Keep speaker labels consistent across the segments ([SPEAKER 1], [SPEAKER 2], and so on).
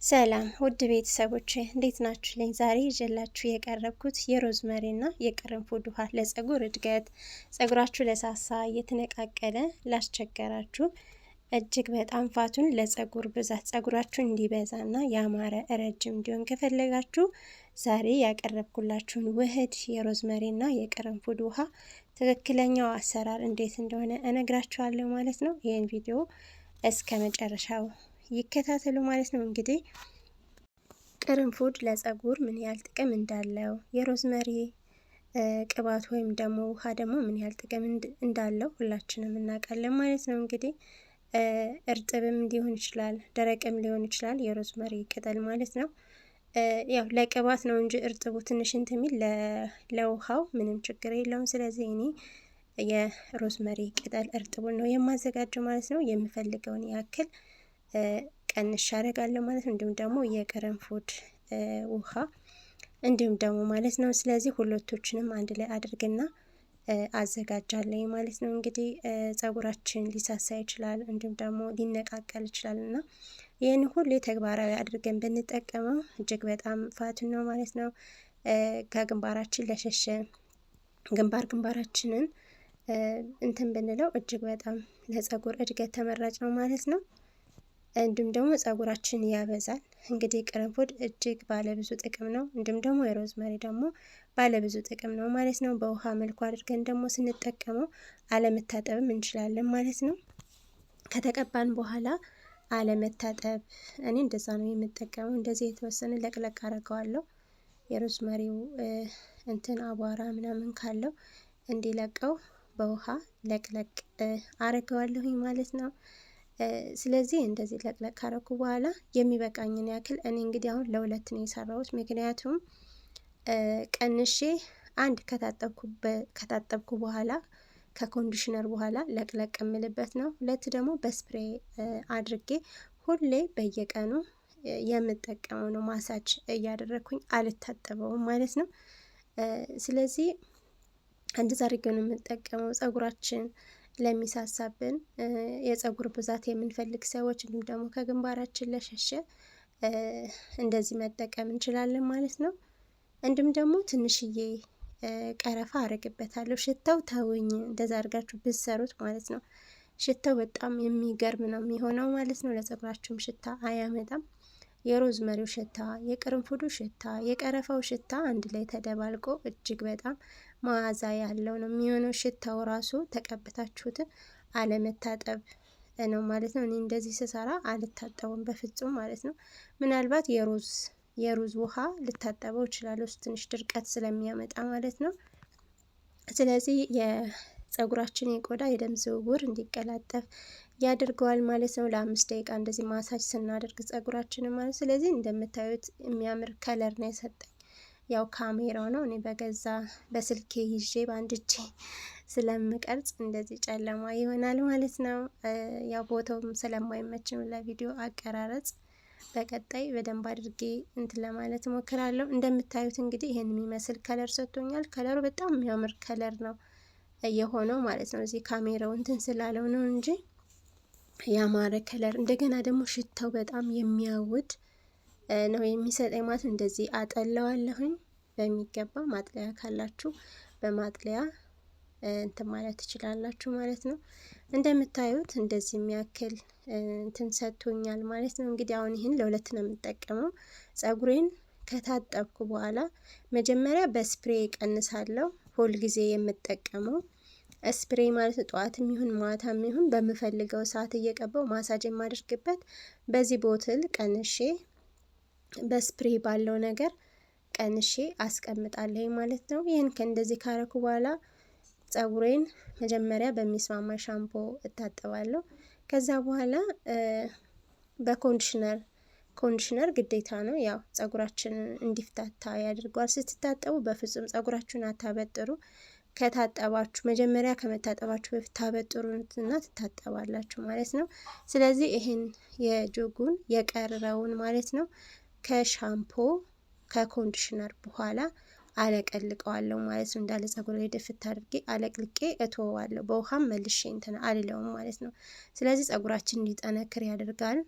[SPEAKER 1] ሰላም ውድ ቤተሰቦች እንዴት ናችሁልኝ? ዛሬ ይዤላችሁ የቀረብኩት የሮዝመሪ እና የቅርንፉድ ውሃ ለፀጉር እድገት፣ ፀጉራችሁ ለሳሳ እየተነቃቀለ ላስቸገራችሁ፣ እጅግ በጣም ፋቱን ለፀጉር ብዛት ፀጉራችሁ እንዲበዛና ያማረ ረጅም እንዲሆን ከፈለጋችሁ ዛሬ ያቀረብኩላችሁን ውህድ የሮዝመሪ እና የቅርንፉድ ውሃ ትክክለኛው አሰራር እንዴት እንደሆነ እነግራችኋለሁ ማለት ነው። ይህን ቪዲዮ እስከ መጨረሻው ይከታተሉ ማለት ነው። እንግዲህ ቅርንፉድ ለፀጉር ምን ያህል ጥቅም እንዳለው፣ የሮዝመሪ ቅባት ወይም ደግሞ ውሃ ደግሞ ምን ያህል ጥቅም እንዳለው ሁላችንም እናውቃለን ማለት ነው። እንግዲህ እርጥብም ሊሆን ይችላል፣ ደረቅም ሊሆን ይችላል የሮዝመሪ ቅጠል ማለት ነው። ያው ለቅባት ነው እንጂ እርጥቡ ትንሽ እንትን የሚል ለውሃው ምንም ችግር የለውም። ስለዚህ እኔ የሮዝመሪ ቅጠል እርጥቡን ነው የማዘጋጀው ማለት ነው። የምፈልገውን ያክል ቀንሽ አደርጋለሁ ማለት ነው። እንዲሁም ደግሞ የቅርንፉድ ውሃ እንዲሁም ደግሞ ማለት ነው። ስለዚህ ሁለቶችንም አንድ ላይ አድርግና አዘጋጃለሁ ማለት ነው። እንግዲህ ፀጉራችን ሊሳሳ ይችላል፣ እንዲሁም ደግሞ ሊነቃቀል ይችላል እና ይህን ሁሉ ተግባራዊ አድርገን ብንጠቀመው እጅግ በጣም ፋቱን ነው ማለት ነው። ከግንባራችን ለሸሸ ግንባራችንን እንትን ብንለው እጅግ በጣም ለፀጉር እድገት ተመራጭ ነው ማለት ነው። እንዲሁም ደግሞ ፀጉራችን ያበዛል። እንግዲህ ቅርንፉድ እጅግ ባለብዙ ጥቅም ነው። እንዲሁም ደግሞ የሮዝመሪ ደግሞ ባለብዙ ጥቅም ነው ማለት ነው። በውሃ መልኩ አድርገን ደግሞ ስንጠቀመው አለመታጠብም እንችላለን ማለት ነው። ከተቀባን በኋላ አለመታጠብ፣ እኔ እንደዛ ነው የምጠቀመው። እንደዚህ የተወሰነ ለቅለቅ አደርገዋለሁ። የሮዝመሪው እንትን አቧራ ምናምን ካለው እንዲለቀው በውሃ ለቅለቅ አደርገዋለሁኝ ማለት ነው። ስለዚህ እንደዚህ ለቅለቅ ካረኩ በኋላ የሚበቃኝን ያክል እኔ እንግዲህ አሁን ለሁለት ነው የሰራሁት። ምክንያቱም ቀንሼ አንድ ከታጠብኩ በኋላ ከኮንዲሽነር በኋላ ለቅለቅ የምልበት ነው። ሁለት ደግሞ በስፕሬ አድርጌ ሁሌ በየቀኑ የምጠቀመው ነው። ማሳጅ እያደረግኩኝ አልታጠበውም ማለት ነው። ስለዚህ እንደዛ አድርጌ ነው የምጠቀመው። ፀጉራችን ለሚሳሳብን የፀጉር ብዛት የምንፈልግ ሰዎች እንዲሁም ደግሞ ከግንባራችን ለሸሸ እንደዚህ መጠቀም እንችላለን ማለት ነው። እንዲሁም ደግሞ ትንሽዬ ቀረፋ አረግበታለሁ። ሽታው ተውኝ እንደዛ አድርጋችሁ ብትሰሩት ማለት ነው። ሽታው በጣም የሚገርም ነው የሚሆነው ማለት ነው። ለፀጉራችሁም ሽታ አያመጣም። የሮዝመሪው ሽታ፣ የቅርንፉዱ ሽታ፣ የቀረፋው ሽታ አንድ ላይ ተደባልቆ እጅግ በጣም መዓዛ ያለው ነው የሚሆነው። ሽታው ራሱ ተቀብታችሁት አለመታጠብ ነው ማለት ነው። እኔ እንደዚህ ስሰራ አልታጠቡም በፍጹም ማለት ነው። ምናልባት የሩዝ ውሃ ልታጠበው እችላለሁ፣ እሱ ትንሽ ድርቀት ስለሚያመጣ ማለት ነው። ስለዚህ የፀጉራችን የቆዳ የደም ዝውውር እንዲቀላጠፍ ያደርገዋል ማለት ነው። ለ5 ደቂቃ እንደዚህ ማሳጅ ስናደርግ ፀጉራችንን ማለት። ስለዚህ እንደምታዩት የሚያምር ከለር ነው የሰጠኝ። ያው ካሜራው ነው፣ እኔ በገዛ በስልኬ ይዤ በአንድ እጄ ስለምቀርጽ እንደዚህ ጨለማ ይሆናል ማለት ነው። ያው ቦታውም ስለማይመች ነው ለቪዲዮ አቀራረጽ። በቀጣይ በደንብ አድርጌ እንትን ለማለት እሞክራለሁ። እንደምታዩት እንግዲህ ይሄን የሚመስል ከለር ሰጥቶኛል። ከለሩ በጣም የሚያምር ከለር ነው የሆነው ማለት ነው። እዚህ ካሜራው እንትን ስላለው ነው እንጂ ያማረ ከለር። እንደገና ደግሞ ሽታው በጣም የሚያውድ ነው የሚሰጠኝ ማለት ነው። እንደዚህ አጠለዋለሁኝ በሚገባ። ማጥለያ ካላችሁ በማጥለያ እንትን ማለት ትችላላችሁ ማለት ነው። እንደምታዩት እንደዚህ የሚያክል እንትን ሰጥቶኛል ማለት ነው። እንግዲህ አሁን ይህን ለሁለት ነው የምጠቀመው። ፀጉሬን ከታጠብኩ በኋላ መጀመሪያ በስፕሬ ቀንሳለሁ። ሁል ጊዜ የምጠቀመው ስፕሬ ማለት ጠዋትም ይሁን ማታም ይሁን በምፈልገው ሰዓት እየቀባው ማሳጅ የማደርግበት በዚህ ቦትል ቀንሼ በስፕሬ ባለው ነገር ቀንሼ አስቀምጣለሁ ማለት ነው። ይህን ከእንደዚህ ካረኩ በኋላ ፀጉሬን መጀመሪያ በሚስማማ ሻምፖ እታጠባለሁ። ከዛ በኋላ ኮንዲሽነር ግዴታ ነው። ያው ፀጉራችን እንዲፍታታ ያደርገዋል። ስትታጠቡ በፍጹም ፀጉራችሁን አታበጥሩ። ከታጠባችሁ መጀመሪያ ከመታጠባችሁ በፊት ታበጥሩትና ትታጠባላችሁ ማለት ነው። ስለዚህ ይሄን የጆጉን የቀረውን ማለት ነው ከሻምፖ ከኮንዲሽነር በኋላ አለቀልቀዋለሁ ማለት ነው። እንዳለ ፀጉር ላይ ድፍት አድርጌ አለቅልቄ እተወዋለሁ። በውሃም መልሼ እንትን አልለውም ማለት ነው። ስለዚህ ፀጉራችን እንዲጠነክር ያደርጋል።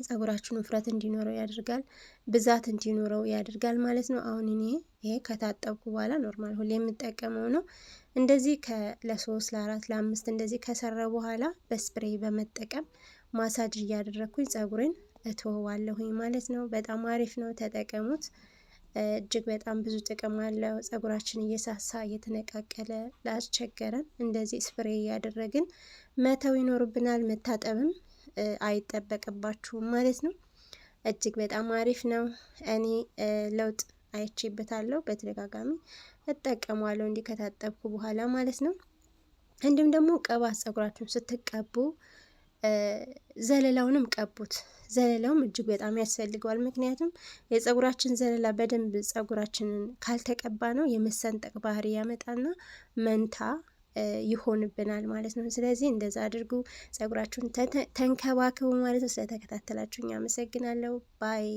[SPEAKER 1] ጸጉራችን ውፍረት እንዲኖረው ያደርጋል፣ ብዛት እንዲኖረው ያደርጋል ማለት ነው። አሁን እኔ ይሄ ከታጠብኩ በኋላ ኖርማል ሁሌ የምጠቀመው ነው። እንደዚህ ለ3 ለ4 ለ5 እንደዚህ ከሰራ በኋላ በስፕሬይ በመጠቀም ማሳጅ እያደረግኩኝ ጸጉሬን እተወዋለሁኝ ማለት ነው። በጣም አሪፍ ነው፣ ተጠቀሙት። እጅግ በጣም ብዙ ጥቅም አለው። ጸጉራችን እየሳሳ እየተነቃቀለ ላስቸገረን እንደዚህ ስፕሬይ እያደረግን መተው ይኖርብናል። መታጠብም አይጠበቅባችሁም ማለት ነው። እጅግ በጣም አሪፍ ነው። እኔ ለውጥ አይቼበታለሁ። በተደጋጋሚ እጠቀማለሁ እንዲህ ከታጠብኩ በኋላ ማለት ነው። እንዲሁም ደግሞ ቅባት ጸጉራችሁን ስትቀቡ ዘለላውንም ቀቡት። ዘለላውም እጅግ በጣም ያስፈልገዋል። ምክንያቱም የጸጉራችን ዘለላ በደንብ ጸጉራችንን ካልተቀባ ነው የመሰንጠቅ ባህሪ ያመጣና መንታ ይሆንብናል ማለት ነው። ስለዚህ እንደዛ አድርጉ፣ ጸጉራችሁን ተንከባከቡ ማለት ነው። ስለተከታተላችሁኝ አመሰግናለሁ። ባይ